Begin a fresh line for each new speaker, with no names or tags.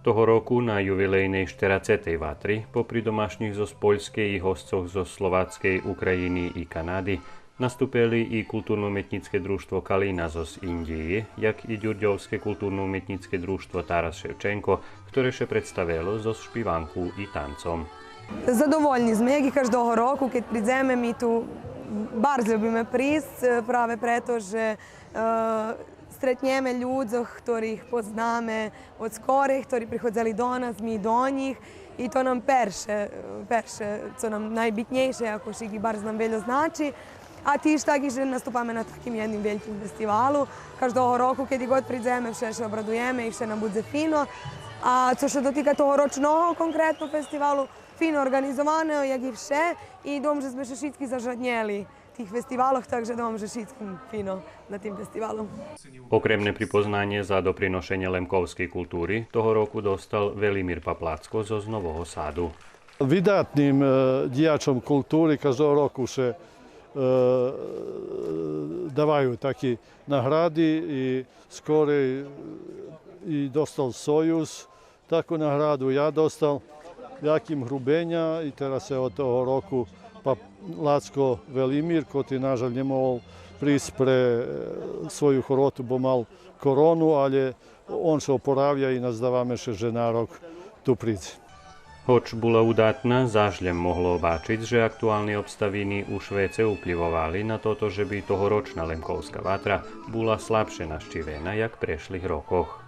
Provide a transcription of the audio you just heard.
Toho roku na jubilejnej 40. vatri, popri domašních zo Poľskej i hostcoch zo Slováckej, Ukrajiny i Kanady, nastúpili i kultúrno-umetnické družstvo Kalina zo Indii, jak i Ďurďovské kultúrno-umetnické družstvo Taras Ševčenko, ktoré še predstavilo zo špivanku i tancom.
Zadovoljni smo, jak i každого року, keď prídeme, mi tu bardzo ljubíme prísť, práve preto, že stretneme ľudzoch, ktorých poznáme od skore, ktorí prichodzali do nás, mi do njih. I to nam perše, co nam najbitnejše, ako šigi bardzo nam veljo znači. A tiž taky, že nastupame na takim jednim velikim festivalu. Každого року, keď god prídeme, vše še obradujeme i vše nam bude fino. A co še dotika toho ročного konkretno festivalu, fino organizovano, jak i vše. I dom, že sme še šitski zažadnjeli tých festivaloch, takže dom, že šitski fino na tým festivalom.
Okremné pripoznanie za doprinošenie lemkovskej kultúry toho roku dostal Velimír Paplácko zo Nového Sádu.
Vydatným dijačom kultúry každého roku še davajú také nahrady i skore i dostal Sojuz. Takú nahradu ja dostal Jakým Hrubenja i teraz se od toho roku Lacko Velimír, ktorý nažal nemohol prísť pre svoju chorotu, bo mal koronu, ale on sa oporavia i nazdávame še, že na rok tu príde.
Hoč bola udatná, zažľem mohlo obáčiť, že aktuálne obstaviny už vece vplyvovali na toto, že by tohoročná lemkovská vatra bola slabšie naštívená, jak v prešlých rokoch.